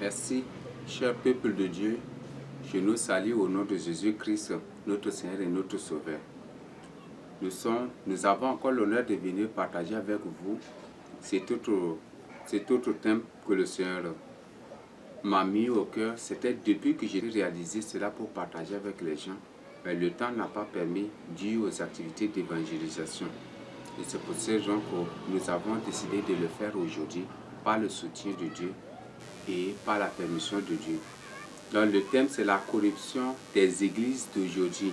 Merci, cher peuple de Dieu. Je nous salue au nom de Jésus-Christ, notre Seigneur et notre Sauveur. Nous avons encore l'honneur de venir partager avec vous cet autre thème que le Seigneur m'a mis au cœur. C'était depuis que j'ai réalisé cela pour partager avec les gens. Mais le temps n'a pas permis dû aux activités d'évangélisation. Et c'est pour ces raisons que nous avons décidé de le faire aujourd'hui par le soutien de Dieu et par la permission de Dieu. Donc le thème c'est la corruption des églises d'aujourd'hui.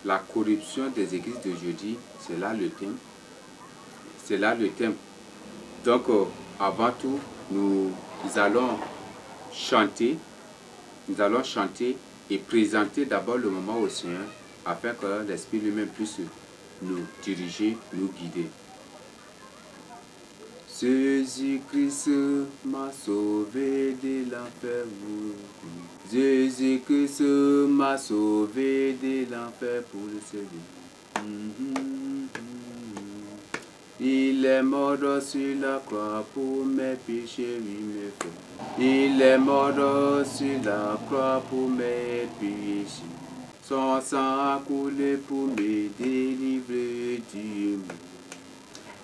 La corruption des églises d'aujourd'hui, c'est là le thème. C'est là le thème. Donc avant tout, nous allons chanter. Nous allons chanter et présenter d'abord le moment au Seigneur afin que l'Esprit lui-même puisse nous diriger, nous guider. Jésus-Christ m'a sauvé de l'enfer. Jésus-Christ m'a sauvé de l'enfer pour le servir. Il est mort sur la croix pour mes péchés, oui mes frères. Il est mort sur la croix pour mes péchés. Son sang a coulé pour me délivrer du monde.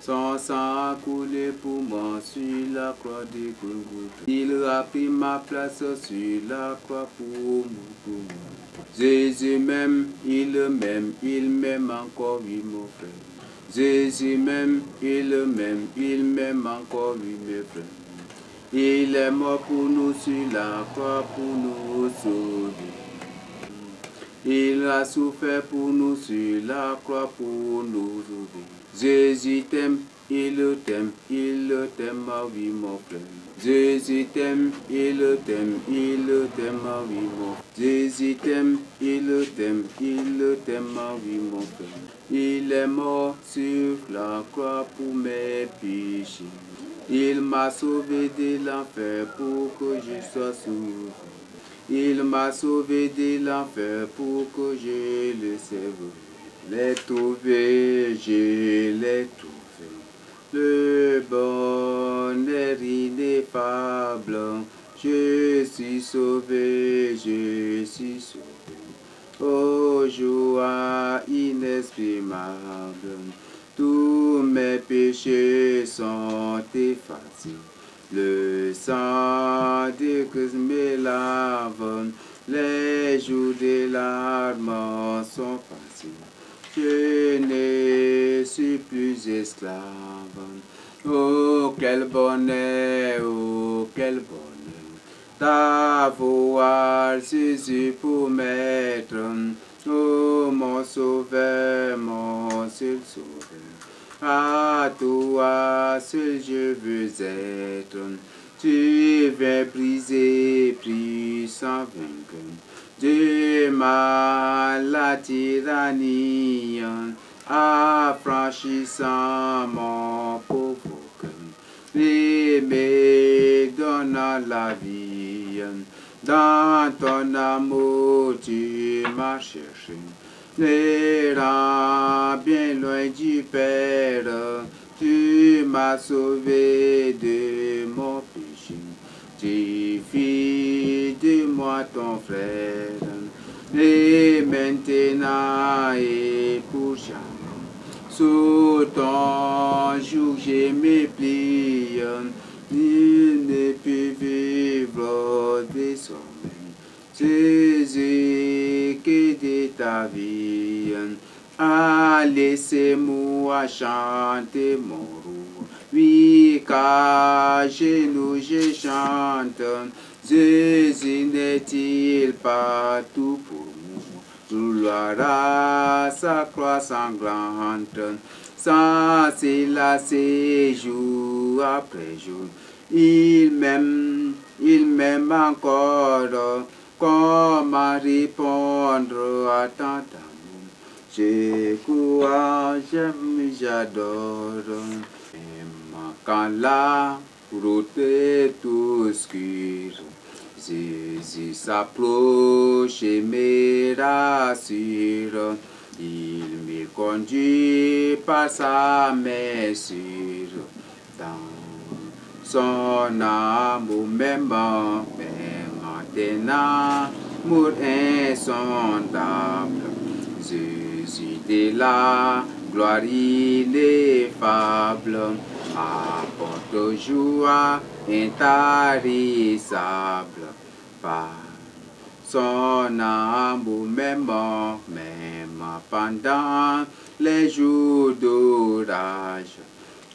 Son sang a coulé pour moi sur la croix de Golgotha. Il a pris ma place sur la croix pour moi. Jésus m'aime, il m'aime encore, oui mon frère. Jésus m'aime, il m'aime encore, oui mes frères. Il est mort pour nous sur la croix pour nous sauver. Il a souffert pour nous sur la croix pour nous sauver. Jésus t'aime, il t'aime, ah oui mon frère. Jésus t'aime, il t'aime, ah oui mon frère. Jésus t'aime, il t'aime, ah oui mon frère. Il est mort sur la croix pour mes péchés. Il m'a sauvé de l'enfer pour que je sois sauvé. Il m'a sauvé de l'enfer pour que je le serve. L'ai trouvé, je l'ai trouvé. Le bonheur ineffable. Je suis sauvé, je suis sauvé. Oh, joie inexprimable. Tous mes péchés sont effacés. Le sang de Christ me lave, les jours de larmes sont passés. Je ne suis plus esclave. Oh, quel bonheur, oh, quel bonheur, d'avoir Jésus pour maître. Oh, mon sauveur, mon seul sauveur. À toi seul je veux être. Tu viens briser, puissant vainqueur de la tyrannie, affranchissant mon pauvre cœur et me donnant la vie. Dans ton amour tu m'as cherché. Les rangs bien loin du Père, tu m'as sauvé de mon péché. Tu fis de moi ton frère, et maintenant et pour jamais. Sous ton joug je me plie, il ne peut vivre désormais. Jésus, que de ta vie, laissez-moi chanter mon roi. Oui, car genoux je chante. Jésus n'est-il pas tout pour nous? Gloire à sa croix sanglante. Sans s'élasser jour après jour. Il m'aime encore. Comment répondre à tant d'amour? Je crois, j'aime, j'adore. Quand la route est obscure, Jésus s'approche et me rassure. Il me conduit par sa main sûre. Dans son amour m'aimant, même amour insondable. Jésus de la gloire ineffable, apporte joie intarissable. Par son amour m'aimant, même pendant les jours d'orage.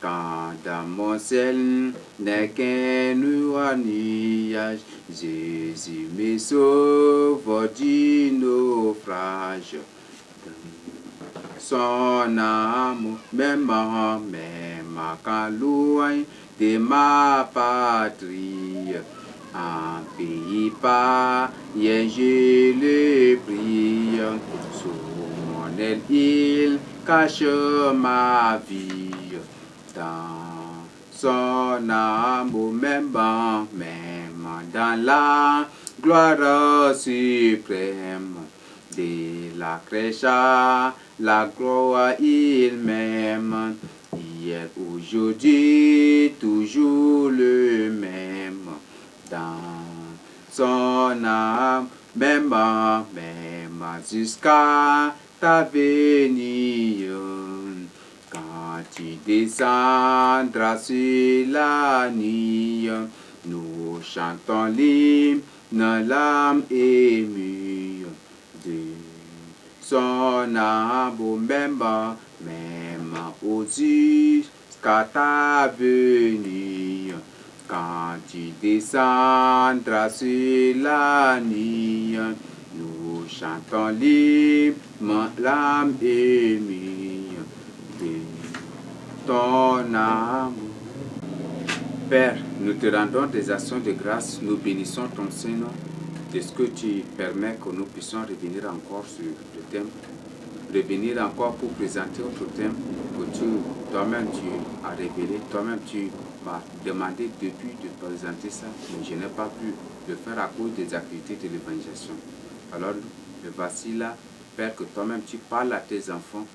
Quand dans mon ciel n'est qu'un nuage, Jésus me sauve du naufrage. Son amour m'aimant, même quand loin de ma patrie. Un pays païen, je le prie. Sous mon aile, il cache ma vie. Dans son amour m'aimant, même dans la gloire suprême. De la crèche à la gloire, il m'aime. Hier, aujourd'hui, toujours le même. Dans son âme, même jusqu'à ta venue. Quand tu descendras sur la nuit, nous chantons l'hymne, l'âme émue. De son amour même jusqu'à ta venue. Quand tu descendras sur la nuit, nous chantons l'hymne, l'âme émue de ton amour. Père, nous te rendons des actions de grâce, nous bénissons ton Saint-Nom, de ce que tu permets que nous puissions revenir encore sur le thème, revenir encore pour présenter autre thème que toi-même tu as révélé, toi-même tu m'as demandé depuis de présenter ça, mais je n'ai pas pu le faire à cause des activités de l'évangélisation. Alors, le voici là, Père, que toi-même tu parles à tes enfants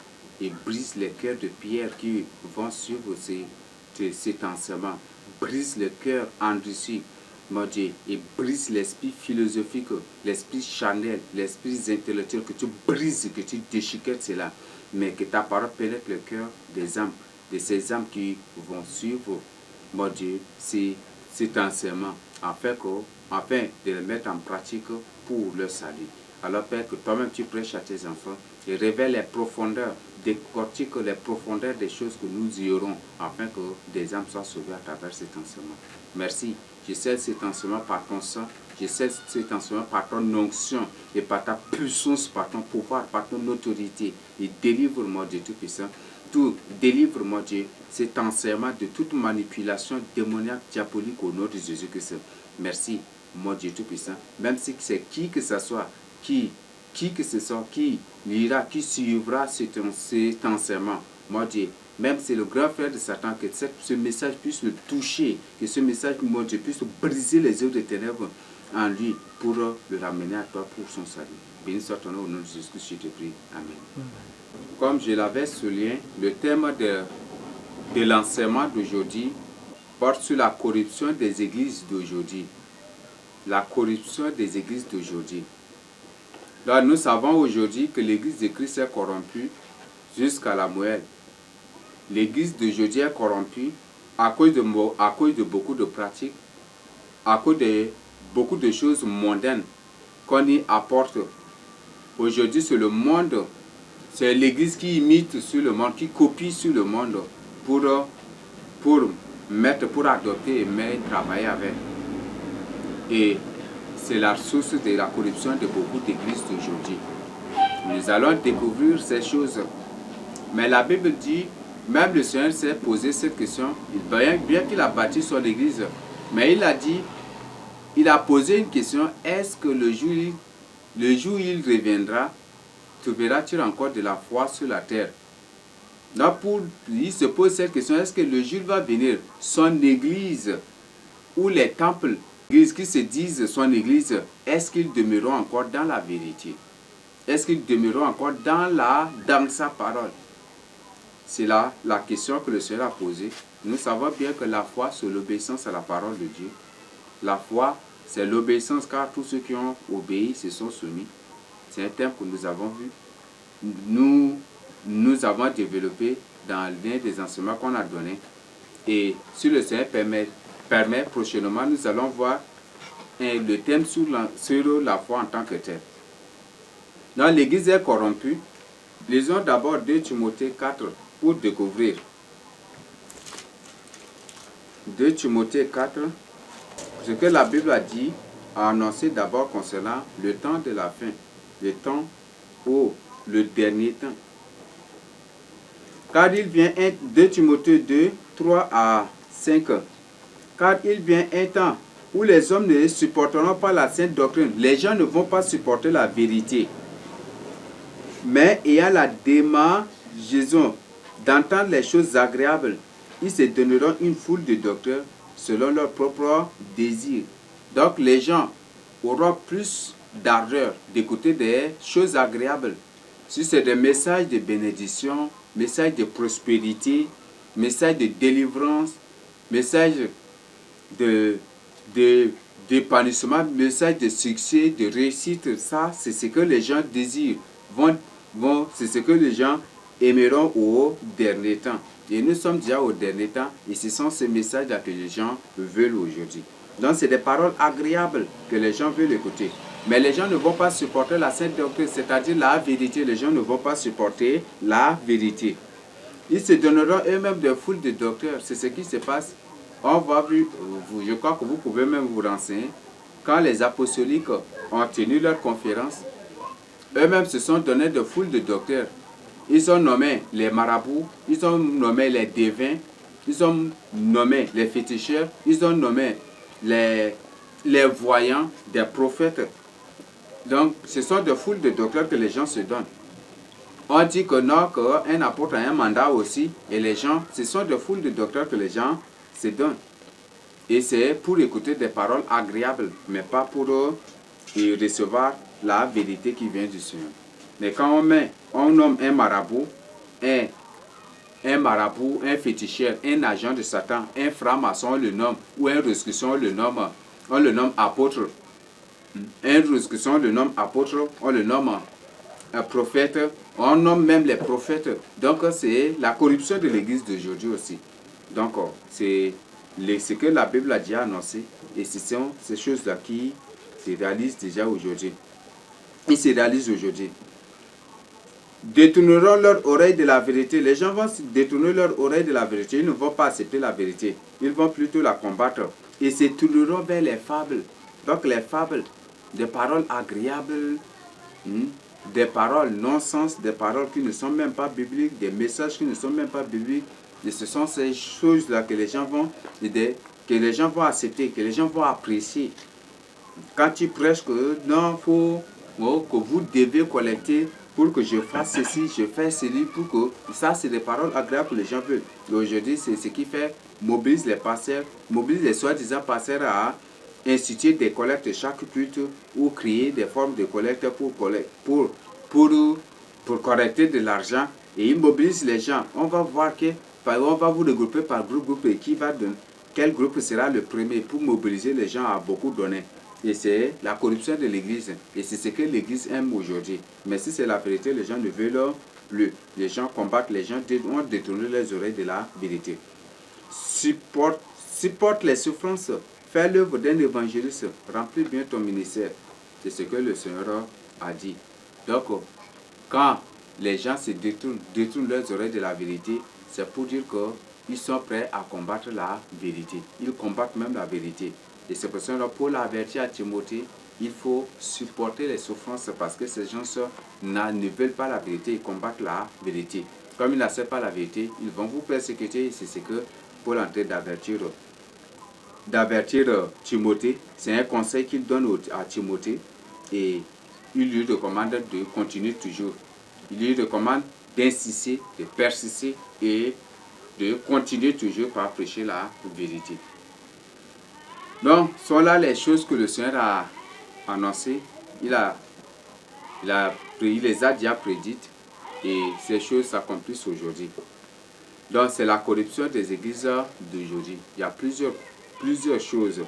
et brise les cœurs de pierre qui vont suivre cet enseignement. Brise le cœur endurci, mon Dieu, et brise l'esprit philosophique, l'esprit charnel, l'esprit intellectuel, que tu brises, que tu déchiquettes cela, mais que ta parole pénètre le cœur des âmes, de ces âmes qui vont suivre, mon Dieu, cet enseignement, afin de le mettre en pratique pour le salut. Alors, Père, que toi-même tu prêches à tes enfants et révèle les profondeurs, décortique les profondeurs des choses que nous y aurons, afin que des âmes soient sauvées à travers cet enseignement. Merci. Je scelle cet enseignement par ton sang, je scelle cet enseignement par ton onction et par ta puissance, par ton pouvoir, par ton autorité. Et délivre-moi, Dieu Tout-Puissant. Délivre-moi, Dieu, cet enseignement de toute manipulation démoniaque, diabolique au nom de Jésus-Christ. Merci, mon Dieu Tout-Puissant. Même si c'est qui que ce soit, qui lira, qui suivra cet enseignement, mon Dieu, même si c'est le grand frère de Satan, que ce message puisse le toucher, que ce message, mon Dieu, puisse briser les œuvres des ténèbres en lui pour le ramener à toi pour son salut. Béni soit ton nom au nom de Jésus-Christ, je te prie. Amen. Comme je l'avais souligné, le thème de l'enseignement d'aujourd'hui porte sur la corruption des églises d'aujourd'hui. La corruption des églises d'aujourd'hui. Donc nous savons aujourd'hui que l'église de Christ est corrompue jusqu'à la moelle. L'église d'aujourd'hui est corrompue à cause de beaucoup de pratiques, à cause de beaucoup de choses mondaines qu'on y apporte. Aujourd'hui, c'est le monde, c'est l'église qui imite sur le monde, qui copie sur le monde pour adopter et travailler avec. Et c'est la source de la corruption de beaucoup d'églises d'aujourd'hui. Nous allons découvrir ces choses. Mais la Bible dit, même le Seigneur s'est posé cette question, bien qu'il a bâti son église, mais il a dit, il a posé une question, est-ce que le jour où il reviendra, trouveras-tu encore de la foi sur la terre? Donc il se pose cette question, est-ce que le jour va venir, son église ou les temples, l'église qui se disent son église, est-ce qu'ils demeureront encore dans la vérité? Est-ce qu'ils demeureront encore dans sa parole? c'est là la question que le Seigneur a posée. Nous savons bien que la foi, c'est l'obéissance à la parole de Dieu. La foi, c'est l'obéissance, car tous ceux qui ont obéi se sont soumis. C'est un thème que nous avons vu. Nous avons développé dans l'un des enseignements qu'on a donnés. Et si le Seigneur permet, prochainement, nous allons voir le thème sur la foi en tant que tel. Donc l'Église est corrompue. Lisons d'abord 2 Timothée 4 pour découvrir. 2 Timothée 4, ce que la Bible a dit, a annoncé d'abord concernant le temps de la fin, le temps le dernier temps. Car il vient 2 Timothée 2, 3 à 5. Car il vient un temps où les hommes ne supporteront pas la sainte doctrine. Les gens ne vont pas supporter la vérité. Mais ayant la démangeaison d'entendre les choses agréables, ils se donneront une foule de docteurs selon leur propre désir. Donc les gens auront plus d'ardeur d'écouter des choses agréables. Si c'est des messages de bénédiction, messages de prospérité, messages de délivrance, messages d'épanouissement, messages de succès, de réussite, ça c'est ce que les gens désirent. C'est ce que les gens aimeront au dernier temps. Et nous sommes déjà au dernier temps et ce sont ces messages-là que les gens veulent aujourd'hui. Donc c'est des paroles agréables que les gens veulent écouter. Mais les gens ne vont pas supporter la sainte doctrine, c'est-à-dire la vérité. Les gens ne vont pas supporter la vérité. Ils se donneront eux-mêmes des foules de docteurs. C'est ce qui se passe. On va voir, je crois que vous pouvez même vous renseigner. Quand les apostoliques ont tenu leur conférence, eux-mêmes se sont donnés de foules de docteurs. Ils ont nommé les marabouts, ils ont nommé les devins, ils ont nommé les féticheurs, ils ont nommé les voyants, des prophètes. Donc, ce sont des foules de docteurs que les gens se donnent. On dit que non, qu'un apôtre a un mandat aussi, et les gens, ce sont des foules de docteurs que les gens se donnent. Et c'est pour écouter des paroles agréables, mais pas pour recevoir la vérité qui vient du Seigneur. Mais quand on nomme un marabout, un féticheur, un agent de Satan, un franc-maçon, on le nomme, ou un rescoussant, on le nomme apôtre. Un rescoussant, on le nomme apôtre, on le nomme prophète, on nomme même les prophètes. Donc c'est la corruption de l'église d'aujourd'hui aussi. Donc c'est ce que la Bible a déjà annoncé, et ce sont ces choses-là qui se réalisent déjà aujourd'hui. Ils se réalisent aujourd'hui. Détourneront leur oreille de la vérité. Les gens vont détourner leur oreille de la vérité. Ils ne vont pas accepter la vérité. Ils vont plutôt la combattre. Et se tourneront vers les fables. Donc les fables, des paroles agréables, des paroles non-sens, des paroles qui ne sont même pas bibliques, des messages qui ne sont même pas bibliques. Et ce sont ces choses-là que les gens vont accepter, que les gens vont apprécier. Quand tu prêches que non, que vous devez collecter pour que je fasse ceci, je fais ceci, pour que ça, c'est des paroles agréables que les gens veulent. Et aujourd'hui, c'est ce qui fait mobilise les pasteurs, mobilise les soi-disant pasteurs à instituer des collectes chaque culte ou créer des formes de collecte pour collecter de l'argent, et ils mobilisent les gens. On va voir on va vous regrouper par groupe et quel groupe sera le premier pour mobiliser les gens à beaucoup donner. Et c'est la corruption de l'église. Et c'est ce que l'église aime aujourd'hui. Mais si c'est la vérité, les gens ne veulent plus. Les gens combattent, les gens ont détourné les oreilles de la vérité. Supporte les souffrances. Fais l'œuvre d'un évangéliste. Remplis bien ton ministère. C'est ce que le Seigneur a dit. Donc, quand les gens se détournent leurs oreilles de la vérité, c'est pour dire qu'ils sont prêts à combattre la vérité. Ils combattent même la vérité. Et c'est pour ça que Paul a averti à Timothée, il faut supporter les souffrances parce que ces gens ne veulent pas la vérité, ils combattent la vérité. Comme ils n'acceptent pas la vérité, ils vont vous persécuter. C'est ce que Paul est en train d'avertir Timothée. C'est un conseil qu'il donne à Timothée et il lui recommande de continuer toujours. Il lui recommande d'insister, de persister et de continuer toujours par prêcher la vérité. Donc, sont là les choses que le Seigneur a annoncées. Il les a déjà prédites et ces choses s'accomplissent aujourd'hui. Donc c'est la corruption des églises d'aujourd'hui. Il y a plusieurs choses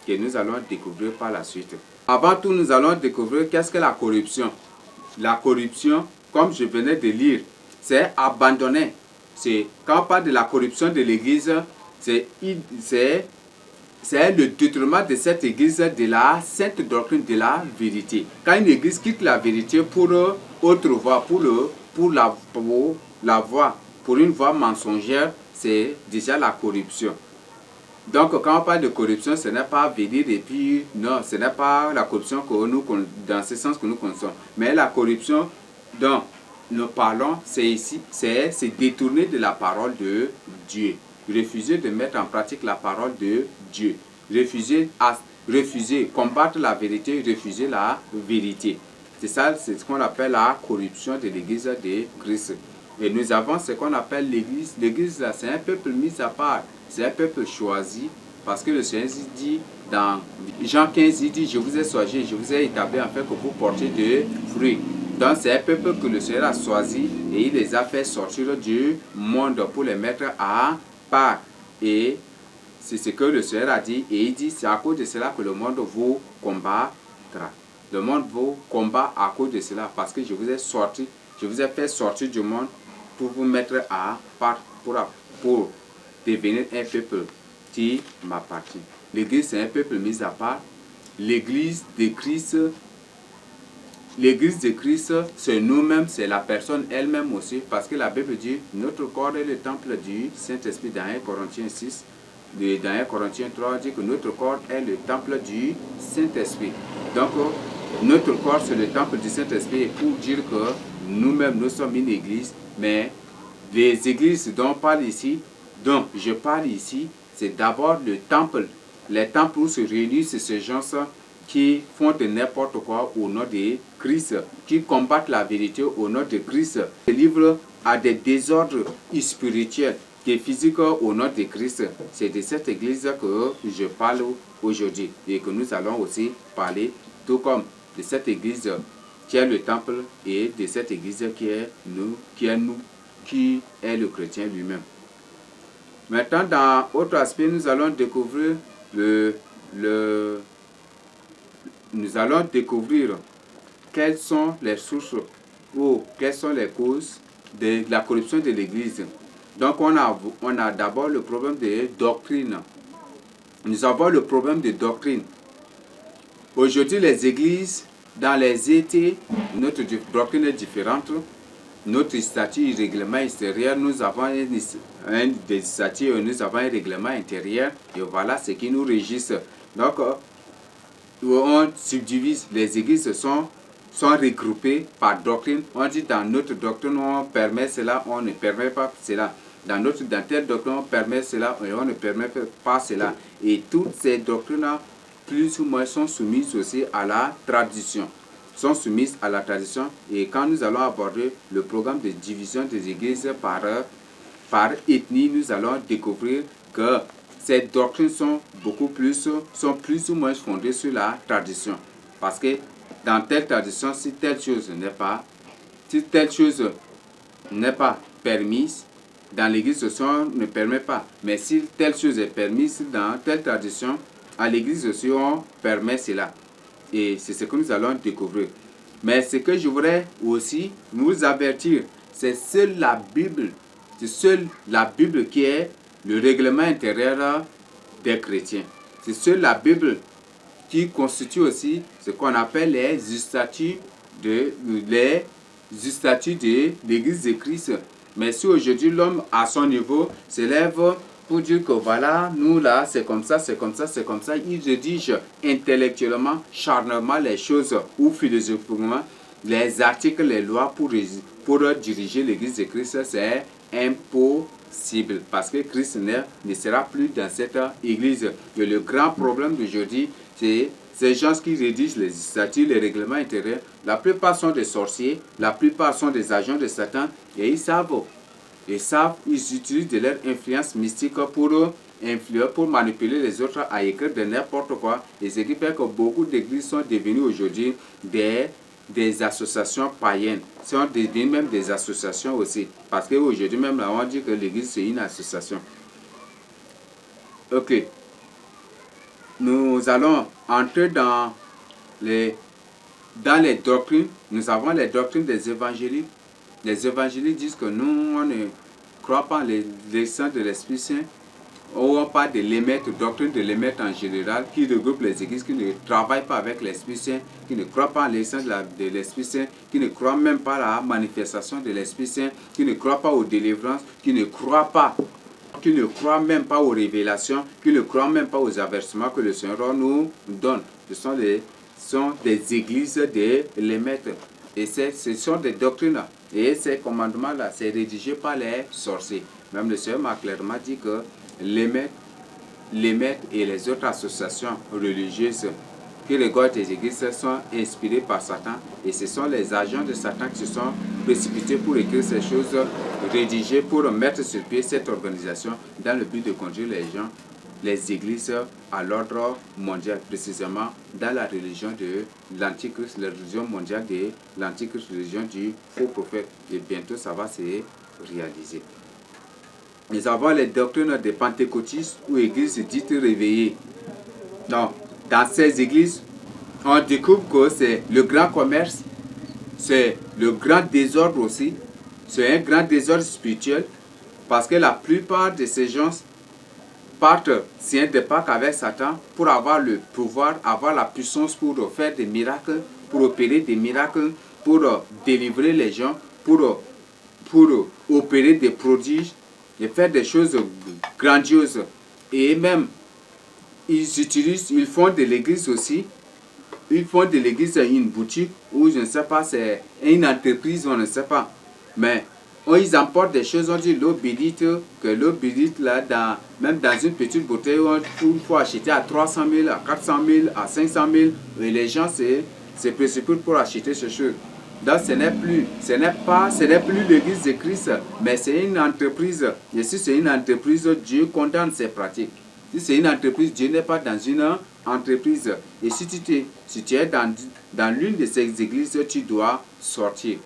que nous allons découvrir par la suite. Avant tout, nous allons découvrir qu'est-ce que la corruption. La corruption, comme je venais de lire, c'est abandonner. Quand on parle de la corruption de l'église, c'est le détournement de cette église de la sainte doctrine de la vérité. Quand une église quitte la vérité pour autre voie, pour une voie mensongère, c'est déjà la corruption. Donc quand on parle de corruption, ce n'est pas venir et puis non, ce n'est pas la corruption que nous, dans ce sens que nous connaissons. Mais la corruption dont nous parlons, c'est détourner de la parole de Dieu. Refuser de mettre en pratique la parole de Dieu. Refuser, combattre la vérité, refuser la vérité. C'est ça, c'est ce qu'on appelle la corruption de l'église de Christ. Et nous avons ce qu'on appelle l'église. L'église, là, c'est un peuple mis à part. C'est un peuple choisi. Parce que le Seigneur dit dans Jean 15, il dit, je vous ai choisi, je vous ai établi afin que vous portiez des fruits. Donc c'est un peuple que le Seigneur a choisi et il les a fait sortir du monde pour les mettre à part. Et c'est ce que le Seigneur a dit. Et il dit, c'est à cause de cela que le monde vous combattra. Le monde vous combat à cause de cela. Parce que je vous ai fait sortir du monde pour vous mettre à part, pour devenir un peuple qui m'appartient. L'église, c'est un peuple mis à part. L'église de Christ, c'est nous-mêmes, c'est la personne elle-même aussi, parce que la Bible dit, notre corps est le temple du Saint-Esprit dans 1 Corinthiens 6, dans 1 Corinthiens 3, dit que notre corps est le temple du Saint-Esprit. Donc, notre corps, c'est le temple du Saint-Esprit, pour dire que nous-mêmes, nous sommes une église, mais les églises dont je parle ici, c'est d'abord le temple. Les temples où se réunissent ces gens qui font de n'importe quoi au nom de Christ, qui combattent la vérité au nom de Christ. Ce livre a des désordres spirituels et physiques au nom de Christ. C'est de cette église que je parle aujourd'hui et que nous allons aussi parler, tout comme de cette église qui est le temple et de cette église qui est le chrétien lui-même. Maintenant, dans autre aspect, nous allons découvrir quelles sont les sources ou quelles sont les causes de la corruption de l'Église. Donc, on a d'abord le problème de doctrine. Nous avons le problème de doctrine. Aujourd'hui, les églises, dans les étés, notre doctrine est différente. Notre statut et règlement extérieur, nous avons des statuts et nous avons un règlement intérieur. Et voilà ce qui nous régisse. Donc, on subdivise, les églises sont regroupées par doctrine. On dit dans notre doctrine, on permet cela, on ne permet pas cela. Dans telle doctrine, on permet cela et on ne permet pas cela. Et toutes ces doctrines, plus ou moins, sont soumises aussi à la tradition. Et quand nous allons aborder le programme de division des églises par ethnie, nous allons découvrir que ces doctrines sont plus ou moins fondées sur la tradition. Parce que dans telle tradition, si telle chose n'est pas permise, dans l'église, on ne permet pas. Mais si telle chose est permise dans telle tradition, à l'église aussi, on permet cela. Et c'est ce que nous allons découvrir. Mais ce que je voudrais aussi vous avertir, c'est seule la Bible qui est le règlement intérieur des chrétiens. C'est seule la Bible qui constitue aussi ce qu'on appelle les statuts de l'Église de Christ. Mais si aujourd'hui l'homme à son niveau s'élève pour dire que voilà, nous là, c'est comme ça, il rédige intellectuellement, charnellement les choses ou philosophiquement les articles, les lois pour diriger l'Église de Christ, c'est impossible parce que Christ ne sera plus dans cette Église. Et le grand problème d'aujourd'hui, c'est ces gens qui rédigent les statuts, les règlements intérieurs. La plupart sont des sorciers, la plupart sont des agents de Satan et ils utilisent de leur influence mystique pour manipuler les autres à écrire de n'importe quoi. Et ce qui fait que beaucoup d'églises sont devenues aujourd'hui des des associations païennes, sont devenues même des associations aussi. Parce qu'aujourd'hui même, là, on dit que l'Église, c'est une association. Ok. Nous allons entrer dans les doctrines. Nous avons les doctrines des évangéliques. Les évangéliques disent que nous, on ne croit pas en l'existence de l'Esprit Saint. On parle de l'émettre, doctrine de l'émettre en général, qui regroupe les églises qui ne travaillent pas avec l'Esprit Saint, qui ne croient pas en l'existence de l'Esprit Saint, qui ne croient même pas à la manifestation de l'Esprit Saint, qui ne croient pas aux délivrances, qui ne croient même pas aux révélations, qui ne croient même pas aux avertissements que le Seigneur nous donne. Ce sont des églises de l'émettre. Et ce sont des doctrines-là. Et ces commandements-là, c'est rédigé par les sorciers. Même le Seigneur m'a clairement dit que l'émettre et les autres associations religieuses qui regardent les églises sont inspirées par Satan, et ce sont les agents de Satan qui se sont précipités pour écrire ces choses rédigées pour mettre sur pied cette organisation dans le but de conduire les gens, les églises à l'ordre mondial, précisément dans la religion de l'Antichrist, la religion mondiale de l'Antichrist, religion du faux prophète. Et bientôt ça va se réaliser. Nous avons les doctrines des pentecôtistes ou églises dites réveillées. Donc, dans ces églises, on découvre que c'est le grand commerce, c'est le grand désordre aussi, c'est un grand désordre spirituel, parce que la plupart de ces gens partent signer des pactes avec Satan pour avoir le pouvoir, avoir la puissance pour faire des miracles, pour opérer des miracles, pour délivrer les gens, pour opérer des prodiges, et faire des choses grandioses. Et même, ils font de l'église aussi. Ils font de l'église une boutique ou je ne sais pas, c'est une entreprise, on ne sait pas. Mais ils emportent des choses, on dit l'eau bénite, que l'eau bénite là, même dans une petite bouteille, il faut acheter à 300 000, à 400 000, à 500 000. Et les gens se précipitent pour acheter ces choses. Donc ce n'est plus l'église de Christ, mais c'est une entreprise. Et si c'est une entreprise, Dieu condamne ces pratiques. Si c'est une entreprise, Dieu n'est pas dans une entreprise. Et si tu es dans l'une de ces églises, tu dois sortir.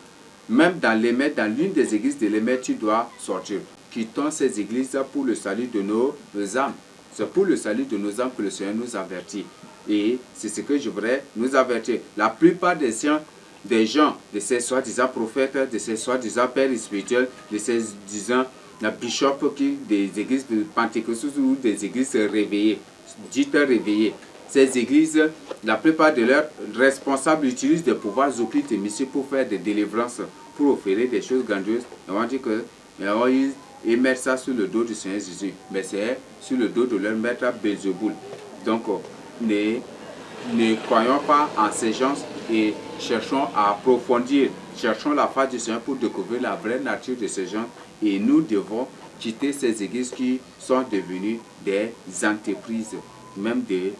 Même dans l'une des églises de l'émettre, tu dois sortir. Quittons ces églises pour le salut de nos âmes. C'est pour le salut de nos âmes que le Seigneur nous avertit. Et c'est ce que je voudrais nous avertir. La plupart des gens, de ces soi-disant prophètes, de ces soi-disant pères spirituels, de ces disant bishops des églises pentecôtistes ou des églises réveillées, dites réveillées. Ces églises, la plupart de leurs responsables utilisent des pouvoirs occultes et mystiques pour faire des délivrances, pour offrir des choses grandioses. Et on dit que ils mettent ça sur le dos du Seigneur Jésus, mais c'est sur le dos de leur maître Belzéboul. Donc, ne croyons pas en ces gens et cherchons à approfondir, cherchons la face du Seigneur pour découvrir la vraie nature de ces gens. Et nous devons quitter ces églises qui sont devenues des entreprises, même des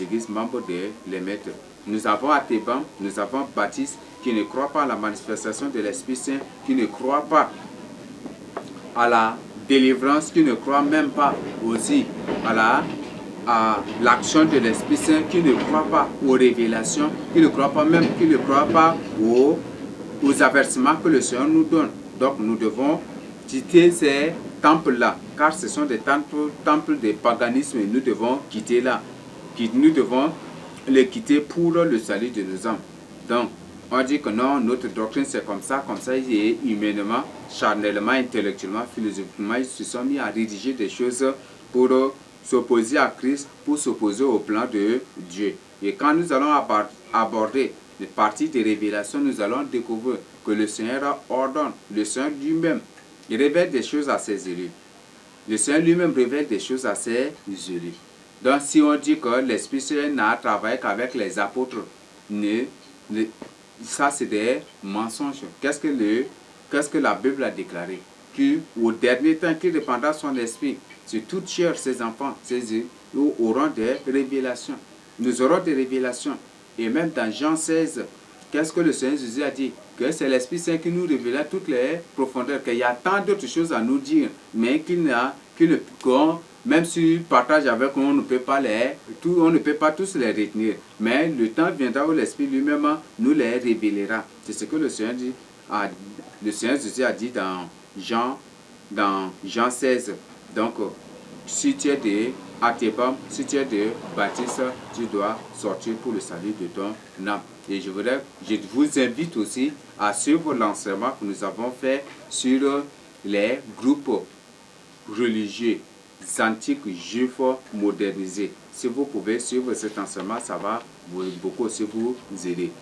églises membres de l'émettre. Nous avons Athéban, nous avons Baptiste qui ne croient pas à la manifestation de l'Esprit Saint, qui ne croient pas à la délivrance, qui ne croient même pas aussi à l'action de l'Esprit Saint, qui ne croient pas aux révélations, qui ne croient pas aux avertissements que le Seigneur nous donne. Donc nous devons quitter ces temples-là, car ce sont des temples de paganisme, et nous devons quitter là. Nous devons les quitter pour le salut de nos âmes. Donc, on dit que non, notre doctrine c'est comme ça, et humainement, charnellement, intellectuellement, philosophiquement, ils se sont mis à rédiger des choses pour s'opposer à Christ, pour s'opposer au plan de Dieu. Et quand nous allons aborder les parties des révélations, nous allons découvrir que le Seigneur ordonne, le Seigneur lui-même, il révèle des choses à ses élus. Le Seigneur lui-même révèle des choses à ses élus. Donc si on dit que l'Esprit Saint n'a travaillé qu'avec les apôtres, ça c'est des mensonges. Qu'est-ce que la Bible a déclaré? Qu'au dernier temps, qu'il répandra son esprit sur toute chair, ses enfants, nous aurons des révélations. Nous aurons des révélations. Et même dans Jean 16, qu'est-ce que le Seigneur Jésus a dit? Que c'est l'Esprit Saint qui nous révèle toutes les profondeurs, qu'il y a tant d'autres choses à nous dire, mais qu'il même si partage avec nous, on ne peut pas tous les retenir. Mais le temps viendra où l'Esprit lui-même nous les révélera. C'est ce que le Seigneur Jésus a dit dans Jean 16. Donc, si tu es de Atébam, si tu es de Baptiste, tu dois sortir pour le salut de ton âme. Et je vous invite aussi à suivre l'enseignement que nous avons fait sur les groupes religieux antiques juifs modernisés. Si vous pouvez suivre cet enseignement, ça va beaucoup aussi vous aider.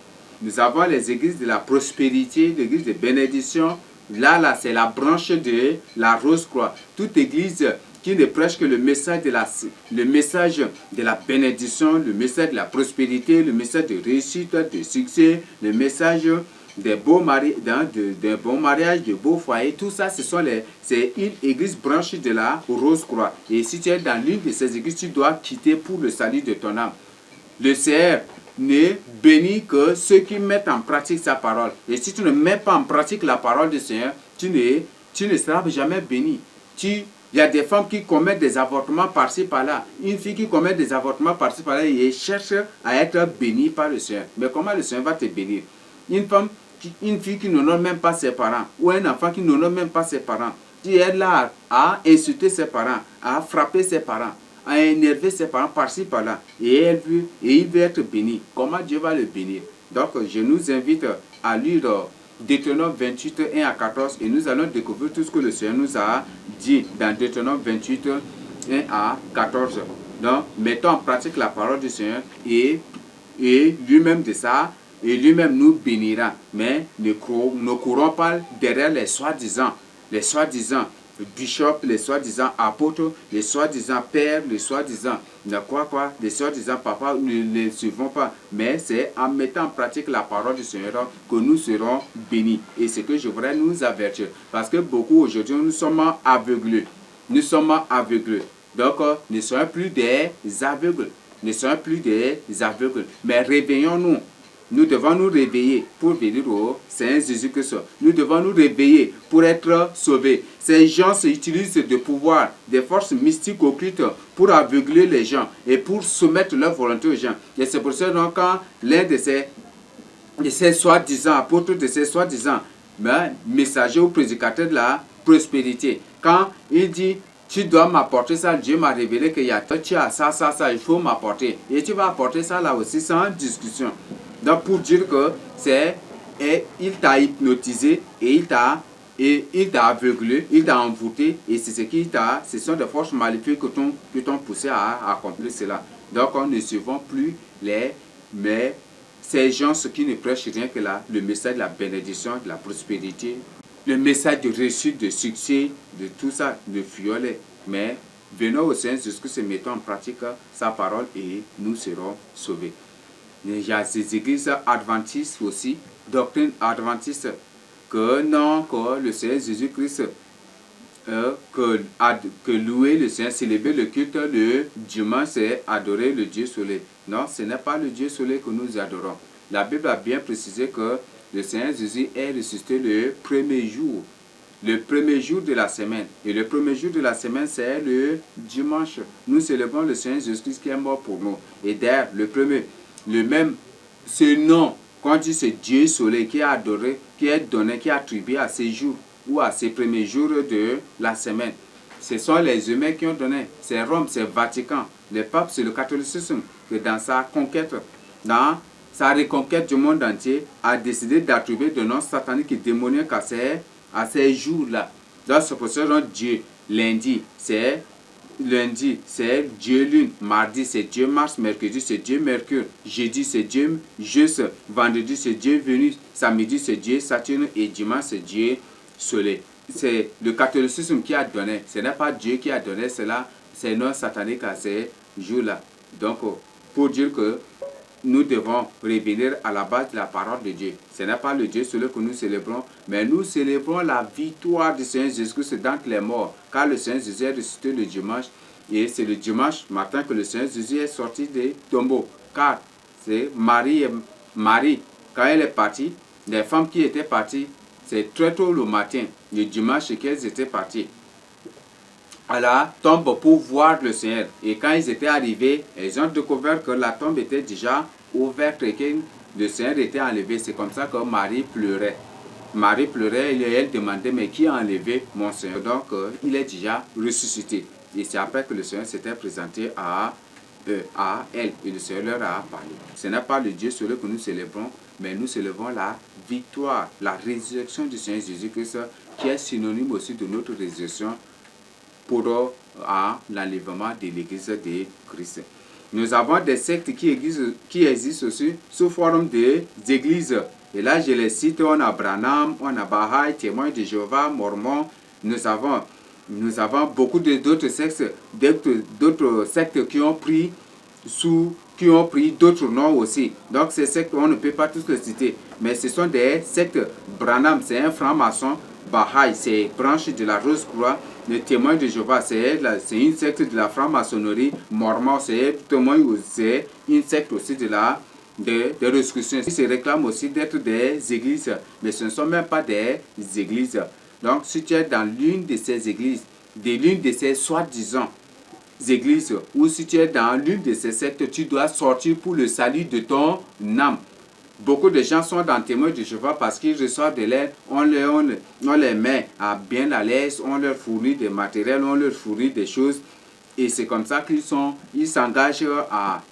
Nous avons les églises de la prospérité, l'église de bénédiction. Là, c'est la branche de la Rose-Croix. Toute église qui ne prêche que le message de la bénédiction, le message de la prospérité, le message de réussite, de succès, le message des beaux d'un bon mariage, de beaux foyers, tout ça, c'est une église branche de la Rose-Croix. Et si tu es dans l'une de ces églises, tu dois quitter pour le salut de ton âme. Le Seigneur ne bénit que ceux qui mettent en pratique sa parole. Et si tu ne mets pas en pratique la parole du Seigneur, tu ne seras jamais béni. Il y a des femmes qui commettent des avortements par-ci par-là. Une fille qui commet des avortements par-ci par-là et cherche à être bénie par le Seigneur. Mais comment le Seigneur va te bénir? Une fille qui n'honore même pas ses parents, ou un enfant qui n'honore même pas ses parents, qui est là à insulter ses parents, à frapper ses parents, à énerver ses parents par-ci par-là, et il veut être béni. Comment Dieu va le bénir? Donc, je nous invite à lire Deutéronome 28, 1 à 14, et nous allons découvrir tout ce que le Seigneur nous a dit dans Deutéronome 28, 1 à 14. Donc, mettons en pratique la parole du Seigneur, et lui-même de ça, et lui-même nous bénira. Mais ne courons pas derrière les soi-disant bishops, les soi-disant apôtres, les soi-disant pères, les soi-disant les soi-disant papa, ne les suivons pas. Mais c'est en mettant en pratique la parole du Seigneur que nous serons bénis. Et c'est que je voudrais nous avertir. Parce que beaucoup aujourd'hui, nous sommes aveuglés. Nous sommes aveuglés. Donc, ne soyons plus des aveugles. Ne soyons plus des aveugles. Mais réveillons-nous. Nous devons nous réveiller pour venir au Seigneur Jésus-Christ. Nous devons nous réveiller pour être sauvés. Ces gens utilisent des pouvoirs, des forces mystiques occultes pour aveugler les gens et pour soumettre leur volonté aux gens. Et c'est pour ça que quand l'un de ces soi-disant apôtres, de ces soi-disant messagers ou prédicateurs de la prospérité, quand il dit tu dois m'apporter ça, Dieu m'a révélé qu'il y a tu as ça, il faut m'apporter. Et tu vas apporter ça là aussi sans discussion. Donc pour dire que il t'a hypnotisé et il t'a aveuglé, il t'a envoûté et ce sont des forces maléfiques qui t'ont poussé à accomplir cela. Donc on ne suivons plus ces gens qui ne prêchent rien que le message de la bénédiction, de la prospérité, le message de réussite, de succès, de tout ça, de fiolet. Mais venons au Seigneur Jésus-Christ, mettons en pratique sa parole et nous serons sauvés. Il y a ces églises adventistes aussi, doctrine adventiste, que le Seigneur Jésus-Christ, que louer le Seigneur, célébrer le culte le dimanche, c'est adorer le Dieu soleil. Non, ce n'est pas le Dieu soleil que nous adorons. La Bible a bien précisé que le Seigneur Jésus est ressuscité le premier jour. Le premier jour de la semaine. Et le premier jour de la semaine, c'est le dimanche. Nous célébrons le Seigneur Jésus-Christ qui est mort pour nous. Et d'ailleurs, ce nom, quand on dit c'est Dieu soleil qui est adoré, qui est donné, qui est attribué à ces jours ou à ces premiers jours de la semaine. Ce sont les humains qui ont donné. C'est Rome, c'est Vatican. Le pape, c'est le catholicisme que dans sa conquête, dans sa reconquête du monde entier, a décidé d'attribuer de noms sataniques et démoniaques à ces jours-là. Donc c'est pour ça que Dieu, lundi, c'est Dieu lune, mardi c'est Dieu Mars, mercredi c'est Dieu Mercure, jeudi c'est Dieu Zeus, vendredi c'est Dieu Vénus, samedi c'est Dieu Saturne et dimanche c'est Dieu Soleil. C'est le catholicisme qui a donné, ce n'est pas Dieu qui a donné cela, c'est non satanique à ces jours-là. Donc pour dire que nous devons revenir à la base de la parole de Dieu. Ce n'est pas le Dieu Soleil que nous célébrons, mais nous célébrons la victoire du Seigneur Jésus-Christ d'entre les morts, car le Seigneur Jésus est ressuscité le dimanche, et c'est le dimanche matin que le Seigneur Jésus est sorti des tombeaux, car c'est Marie, quand elle est partie, les femmes qui étaient parties, c'est très tôt le matin, le dimanche qu'elles étaient parties. à la tombe pour voir le Seigneur. Et quand ils étaient arrivés, ils ont découvert que la tombe était déjà ouverte et que le Seigneur était enlevé. C'est comme ça que Marie pleurait. Marie pleurait et elle demandait, mais qui a enlevé mon Seigneur? Donc, il est déjà ressuscité. Et c'est après que le Seigneur s'était présenté à elle. Et le Seigneur leur a parlé. Ce n'est pas le Dieu seul que nous célébrons, mais nous célébrons la victoire, la résurrection du Seigneur Jésus-Christ, qui est synonyme aussi de notre résurrection pour l'enlèvement de l'Église de Christ. Nous avons des sectes qui existent aussi sous forme d'églises. Et là, je les cite, on a Branham, on a Baha'i, Témoins de Jéhovah, Mormons. Nous avons beaucoup d'autres sectes, qui ont pris d'autres noms aussi. Donc ces sectes, on ne peut pas tous les citer. Mais ce sont des sectes. Branham, c'est un franc-maçon. Baha'i, c'est branche de la Rose-Croix. Le Témoin de Jéhovah, c'est une secte de la franc-maçonnerie. Mormon, c'est une secte aussi de rescoussins. Ils se réclament aussi d'être des églises, mais ce ne sont même pas des églises. Donc, si tu es dans l'une de ces églises, l'une de ces soi-disant églises, ou si tu es dans l'une de ces sectes, tu dois sortir pour le salut de ton âme. Beaucoup de gens sont dans Témoins de Jéhovah parce qu'ils reçoivent de l'aide, on les met bien à l'aise, on leur fournit des matériels, on leur fournit des choses. Et c'est comme ça qu'ils s'engagent à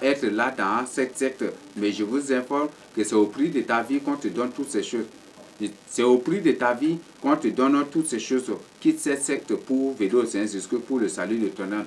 être là dans cette secte. Mais je vous informe que c'est au prix de ta vie qu'on te donne toutes ces choses. C'est au prix de ta vie qu'on te donne toutes ces choses. Quitte cette secte pour venir au Seigneur Jésus pour le salut de ton âme.